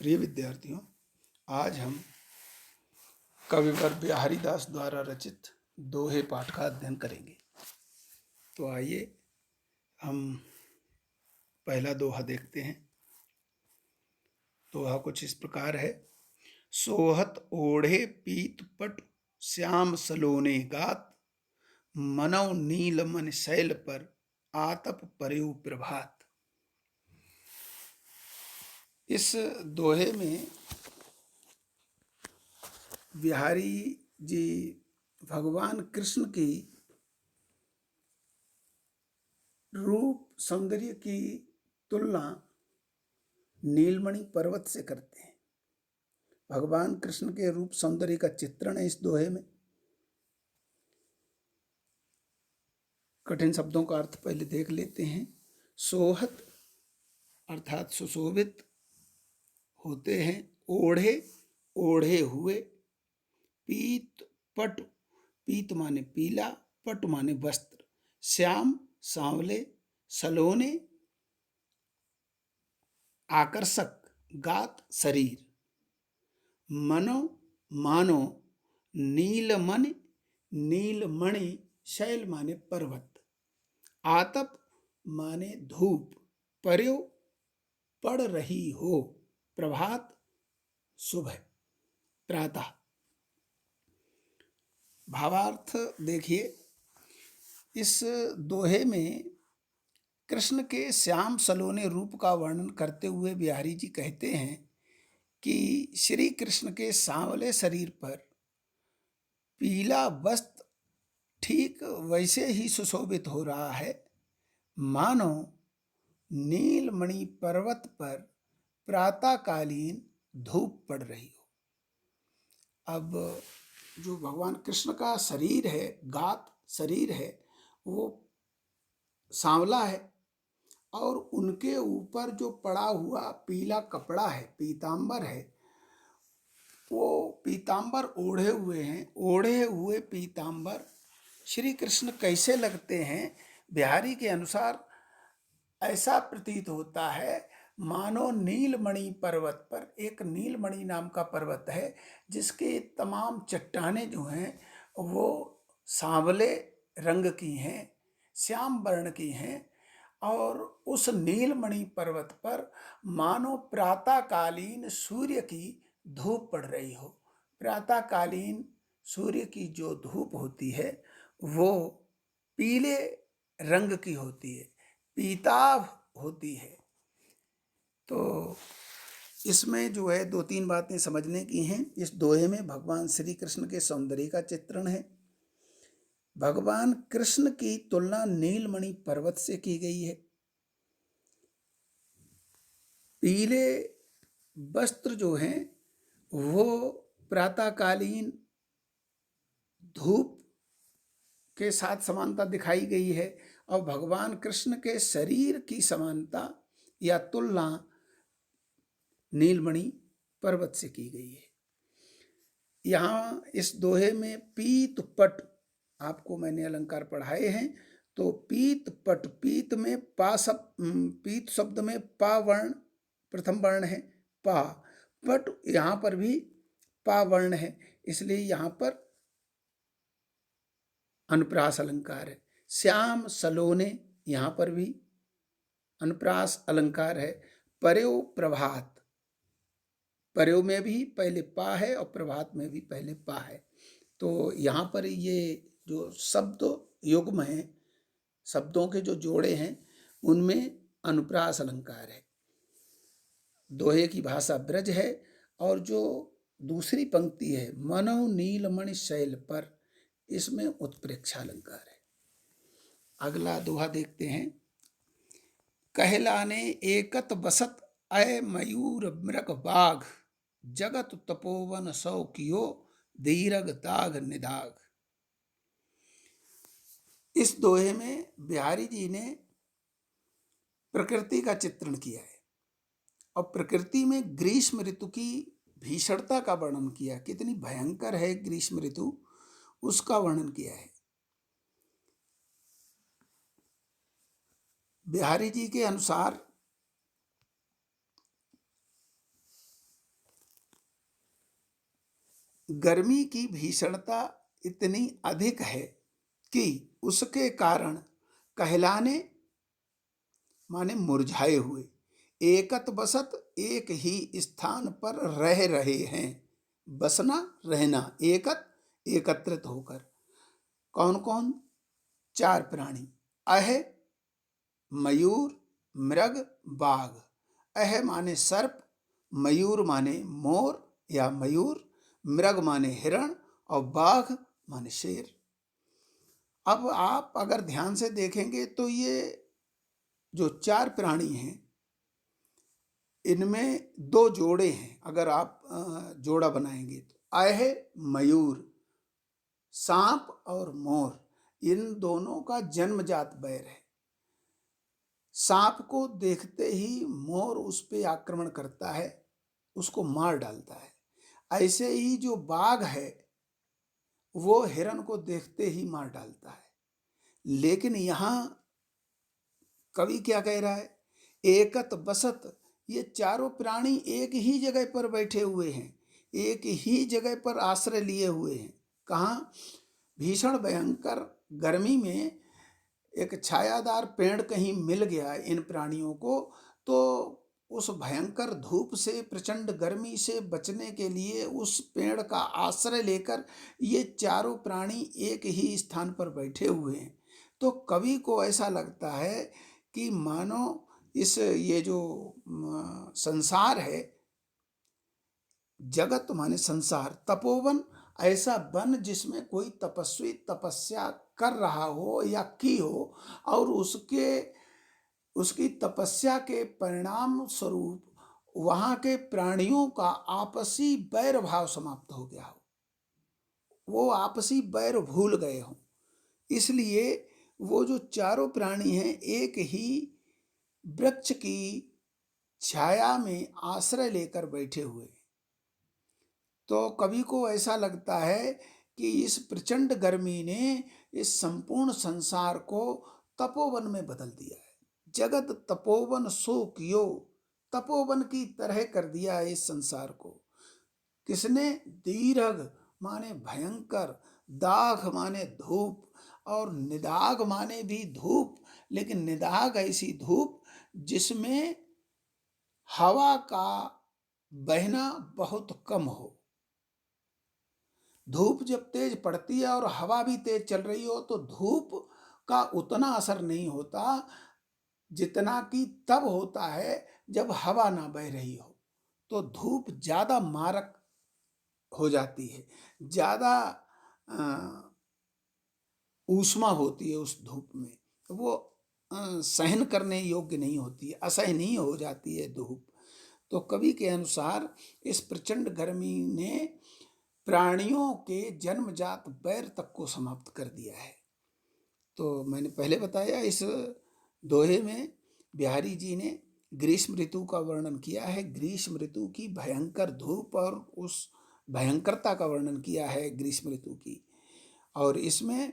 प्रिय विद्यार्थियों, आज हम कविवर बिहारी दास द्वारा रचित दोहे पाठ का अध्ययन करेंगे। तो आइए हम पहला दोहा देखते हैं। दोहा कुछ इस प्रकार है। सोहत ओढ़े पीत पट श्याम सलोने गात, मनौ नील मन शैल पर आतप पर्यु प्रभात। इस दोहे में बिहारी जी भगवान कृष्ण की रूप सौंदर्य की तुलना नीलमणि पर्वत से करते हैं। भगवान कृष्ण के रूप सौंदर्य का चित्रण है इस दोहे में। कठिन शब्दों का अर्थ पहले देख लेते हैं। सोहत अर्थात सुशोभित होते हैं, ओढ़े ओढ़े हुए, पीत पट पीत माने पीला, पट माने वस्त्र, श्याम सांवले, सलोने आकर्षक, गात शरीर, मनो मानो, नीलमन नीलमणि, शैल माने पर्वत, आतप माने धूप, पर्यो पड़ रही हो, प्रभात सुबह प्रातः। भावार्थ देखिए, इस दोहे में कृष्ण के श्याम सलोने रूप का वर्णन करते हुए बिहारी जी कहते हैं कि श्री कृष्ण के सांवले शरीर पर पीला वस्त्र ठीक वैसे ही सुशोभित हो रहा है मानो नीलमणि पर्वत पर प्रातःकालीन धूप पड़ रही हो। अब जो भगवान कृष्ण का शरीर है, गात शरीर है, वो सांवला है और उनके ऊपर जो पड़ा हुआ पीला कपड़ा है, पीतांबर है, वो पीतांबर ओढ़े हुए हैं। ओढ़े हुए पीतांबर श्री कृष्ण कैसे लगते हैं? बिहारी के अनुसार ऐसा प्रतीत होता है मानो नीलमणि पर्वत पर, एक नीलमणि नाम का पर्वत है जिसके तमाम चट्टानें जो हैं वो सांवले रंग की हैं, श्याम वर्ण की हैं, और उस नीलमणि पर्वत पर मानो प्रातःकालीन सूर्य की धूप पड़ रही हो। प्रातःकालीन सूर्य की जो धूप होती है वो पीले रंग की होती है, पीताभ होती है। तो इसमें जो है दो तीन बातें समझने की हैं। इस दोहे में भगवान श्री कृष्ण के सौंदर्य का चित्रण है। भगवान कृष्ण की तुलना नीलमणि पर्वत से की गई है। पीले वस्त्र जो हैं वो प्रातःकालीन धूप के साथ समानता दिखाई गई है और भगवान कृष्ण के शरीर की समानता या तुलना नीलमणि पर्वत से की गई है। यहाँ इस दोहे में पीत पट, आपको मैंने अलंकार पढ़ाए हैं। तो पीत पट, पीत में पीत शब्द में पा वर्ण प्रथम वर्ण है, पा। पट यहाँ पर भी पा वर्ण है, इसलिए यहाँ पर अनुप्रास अलंकार है। श्याम सलोने, यहाँ पर भी अनुप्रास अलंकार है। पर्यो प्रभात, पर्यो में भी पहले पा है और प्रभात में भी पहले पा है। तो यहाँ पर ये जो शब्द युग्म हैं, शब्दों के जो जोड़े हैं, उनमें अनुप्रास अलंकार है। दोहे की भाषा ब्रज है और जो दूसरी पंक्ति है मनो नीलमणि शैल पर, इसमें उत्प्रेक्षा अलंकार है। अगला दोहा देखते हैं। कहलाने एकत बसत अय मयूर मृग बाघ, जगत तपोवन सौ कियो दीरग ताग निदाग। इस दोहे में बिहारी जी ने प्रकृति का चित्रण किया है और प्रकृति में ग्रीष्म ऋतु की भीषणता का वर्णन किया। कितनी भयंकर है ग्रीष्म ऋतु, उसका वर्णन किया है। बिहारी जी के अनुसार गर्मी की भीषणता इतनी अधिक है कि उसके कारण कहलाने माने मुरझाए हुए एकत बसत एक ही स्थान पर रह रहे हैं। बसना रहना, एकत एकत्रित होकर। कौन कौन? 4 प्राणी। अह मयूर, मृग, बाघ। अह माने सर्प, मयूर माने मोर या मयूर, मृग माने हिरण और बाघ माने शेर। अब आप अगर ध्यान से देखेंगे तो ये जो 4 प्राणी हैं, इनमें 2 जोड़े हैं। अगर आप जोड़ा बनाएंगे तो अह मयूर, सांप और मोर, इन दोनों का जन्मजात बैर है। सांप को देखते ही मोर उस पे आक्रमण करता है, उसको मार डालता है। ऐसे ही जो बाघ है वो हिरण को देखते ही मार डालता है। लेकिन यहाँ कवि क्या कह रहा है? एकत बसत, ये चारों प्राणी एक ही जगह पर बैठे हुए हैं, एक ही जगह पर आश्रय लिए हुए हैं। कहाँ? भीषण भयंकर गर्मी में एक छायादार पेड़ कहीं मिल गया इन प्राणियों को, तो उस भयंकर धूप से, प्रचंड गर्मी से बचने के लिए उस पेड़ का आश्रय लेकर ये चारों प्राणी एक ही स्थान पर बैठे हुए हैं। तो कवि को ऐसा लगता है कि मानो ये जो संसार है, जगत माने संसार, तपोवन, ऐसा वन जिसमें कोई तपस्वी तपस्या कर रहा हो या की हो, और उसकी तपस्या के परिणाम स्वरूप वहाँ के प्राणियों का आपसी बैर भाव समाप्त हो गया हो, वो आपसी बैर भूल गए हों। इसलिए वो जो चारों प्राणी हैं एक ही वृक्ष की छाया में आश्रय लेकर बैठे हुए। तो कवि को ऐसा लगता है कि इस प्रचंड गर्मी ने इस संपूर्ण संसार को तपोवन में बदल दिया है। जगत तपोवन सो कियो, तपोवन की तरह कर दिया है इस संसार को। किसने? दीर्घ माने भयंकर, दाग माने धूप, और निदाग माने भी धूप, लेकिन निदाग ऐसी धूप जिसमें हवा का बहना बहुत कम हो। धूप जब तेज पड़ती है और हवा भी तेज चल रही हो तो धूप का उतना असर नहीं होता जितना कि तब होता है जब हवा ना बह रही हो। तो धूप ज़्यादा मारक हो जाती है, ज़्यादा ऊष्मा होती है उस धूप में, वो सहन करने योग्य नहीं होती है, असहनीय हो जाती है धूप। तो कवि के अनुसार इस प्रचंड गर्मी ने प्राणियों के जन्मजात बैर तक को समाप्त कर दिया है। तो मैंने पहले बताया इस दोहे में बिहारी जी ने ग्रीष्म ऋतु का वर्णन किया है, ग्रीष्म ऋतु की भयंकर धूप और उस भयंकरता का वर्णन किया है ग्रीष्म ऋतु की। और इसमें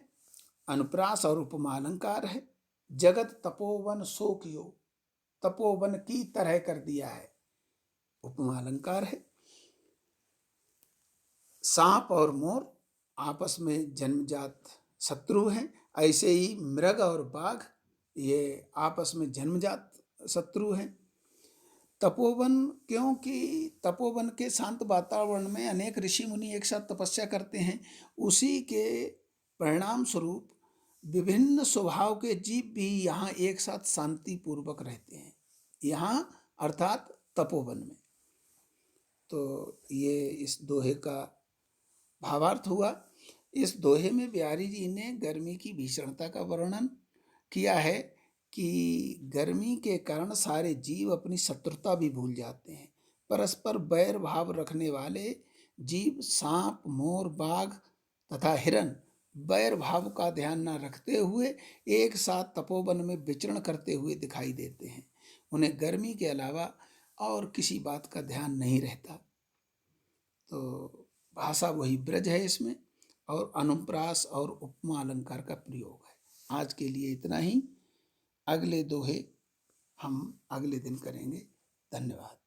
अनुप्रास और उपमा अलंकार है। जगत तपोवन सो कियो, तपोवन की तरह कर दिया है, उपमा अलंकार है। सांप और मोर आपस में जन्मजात शत्रु हैं, ऐसे ही मृग और बाघ ये आपस में जन्मजात शत्रु हैं। तपोवन, क्योंकि तपोवन के शांत वातावरण में अनेक ऋषि मुनि एक साथ तपस्या करते हैं, उसी के परिणाम स्वरूप विभिन्न स्वभाव के जीव भी यहाँ एक साथ शांति पूर्वक रहते हैं, यहाँ अर्थात तपोवन में। तो ये इस दोहे का भावार्थ हुआ। इस दोहे में बिहारी जी ने गर्मी की भीषणता का वर्णन किया है कि गर्मी के कारण सारे जीव अपनी शत्रुता भी भूल जाते हैं। परस्पर बैर भाव रखने वाले जीव सांप, मोर, बाघ तथा हिरण बैर भाव का ध्यान न रखते हुए एक साथ तपोवन में विचरण करते हुए दिखाई देते हैं। उन्हें गर्मी के अलावा और किसी बात का ध्यान नहीं रहता। तो भाषा वही ब्रज है इसमें, और अनुप्रास और उपमा अलंकार का प्रयोग है। आज के लिए इतना ही। अगले दोहे हम अगले दिन करेंगे। धन्यवाद।